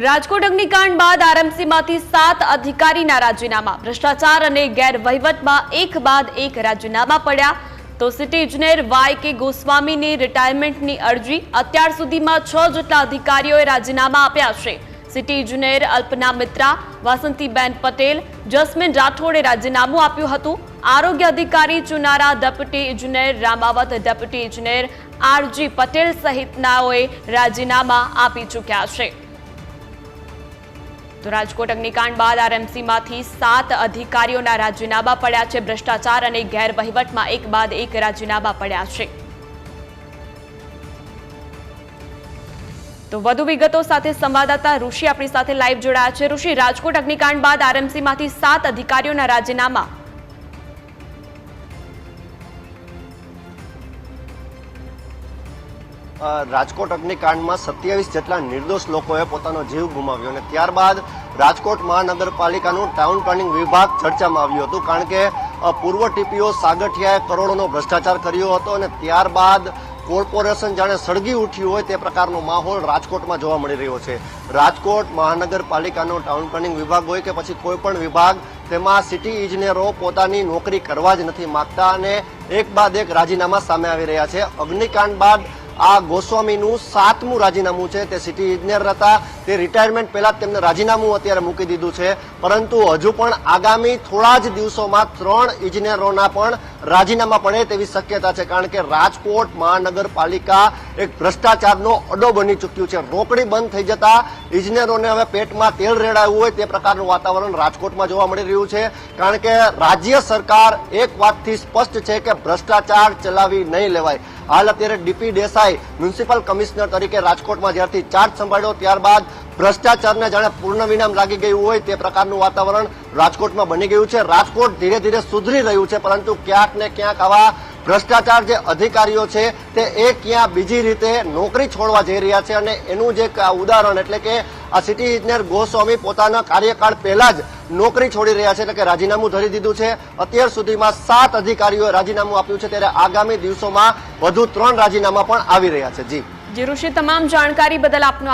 રાજકોટ અગ્નિકાંડ બાદ આરએમસીમાંથી 7 અધિકારીના રાજીનામા। ભ્રષ્ટાચાર અને ગેરવહીવટમાં એક બાદ એક રાજીનામા પડ્યા તો સિટી ઇજનેર વાય.કે. ગોસ્વામીની રિટાયરમેન્ટની અરજી। અત્યાર સુધીમાં 6 જેટલા અધિકારીઓએ રાજીનામા આપ્યા છે। સિટી ઇજનેર અલ્પના મિત્રા, વાસંતીબેન પટેલ, જસ્મીન રાઠોડે રાજીનામું આપ્યું હતું। આરોગ્ય અધિકારી ચુનારા, ડેપ્યુટી ઇજનેર રામાવત, ડેપ્યુટી ઇજનેર આર.જી. પટેલ સહિતનાઓએ રાજીનામા આપી ચૂક્યા છે। તો રાજકોટ અગ્નિકાંડ બાદ આરએમસીમાંથી 7 અધિકારીઓના રાજીનામા પડ્યા છે। ભ્રષ્ટાચાર અને ગેરવહીવટમાં એક બાદ એક રાજીનામા પડ્યા છે। તો વધુ વિગતો સાથે સંવાદદાતા ઋષિ આપણી સાથે લાઈવ જોડાયા છે। ઋષિ, રાજકોટ અગ્નિકાંડ બાદ આરએમસીમાંથી 7 અધિકારીઓના રાજીનામા। રાજકોટ અગ્નિકાંડમાં 27 જેટલા નિર્દોષ લોકોએ પોતાનો જીવ ગુમાવ્યો અને ત્યારબાદ રાજકોટ મહાનગરપાલિકાનું ટાઉન પ્લાનિંગ વિભાગ ચર્ચામાં આવ્યું હતું, કારણ કે પૂર્વ ટીપીઓ સાગઠિયાએ કરોડોનો ભ્રષ્ટાચાર કર્યો હતો અને ત્યારબાદ કોર્પોરેશન જાણે સળગી ઉઠ્યું હોય તે પ્રકારનો માહોલ રાજકોટમાં જોવા મળી રહ્યો છે। રાજકોટ મહાનગરપાલિકાનો ટાઉન પ્લાનિંગ વિભાગ હોય કે પછી કોઈ પણ વિભાગ, તેમાં સિટી ઇજનેરો પોતાની નોકરી કરવા જ નથી માંગતા અને એક બાદ એક રાજીનામા સામે આવી રહ્યા છે। અગ્નિકાંડ બાદ આ ગોસ્વામીનું 7મું રાજીનામું છે। તે સિટી ઇજનેર હતા, તે રિટાયરમેન્ટ પહેલા જ તેમને રાજીનામું અત્યારે મૂકી દીધું છે, પરંતુ હજુ પણ આગામી થોડા જ દિવસોમાં 3 ઇજનેરોના પણ રાજીનામા પડે તેવી શક્યતા છે, કારણ કે રાજકોટ મહાનગરપાલિકા એક ભ્રષ્ટાચારનો અડ્ડો બની ચૂક્યું છે। રોકડી બંધ થઈ જતા ઇજનેરોને હવે પેટમાં તેલ રેડાયું હોય તે પ્રકારનું વાતાવરણ રાજકોટમાં જોવા મળી રહ્યું છે, કારણ કે રાજ્ય સરકાર એક વાતથી સ્પષ્ટ છે કે ભ્રષ્ટાચાર ચલાવી નહીં લેવાય। હાલ અત્યારે ડીપી દેસાઈ મ્યુનિસિપલ કમિશનર તરીકે રાજકોટમાં જ્યારથી ચાર્જ સંભાળ્યો ત્યારબાદ ભ્રષ્ટાચારને જાણે પૂર્ણ વિરામ લાગી ગયું હોય તે પ્રકારનું વાતાવરણ રાજકોટમાં બની ગયું છે। રાજકોટ ધીરે ધીરે સુધરી રહ્યું છે, પરંતુ ક્યાંક ને ક્યાંક આવા ભ્રષ્ટાચાર જે અધિકારીઓ છે તે ક્યાં બીજી રીતે નોકરી છોડવા જઈ રહ્યા છે અને એનું જે ઉદાહરણ એટલે કે આ સિટી ઇજનેર ગોસ્વામી પોતાના કાર્યકાળ પહેલા જ નોકરી છોડી રહ્યા છે, એટલે કે રાજીનામું ધરી દીધું છે। અત્યાર સુધીમાં 7 અધિકારીઓએ રાજીનામું આપ્યું છે, ત્યારે આગામી દિવસોમાં વધુ 3 રાજીનામા પણ આવી રહ્યા છે। જી ઋષિ, તમામ જાણકારી બદલ આપનો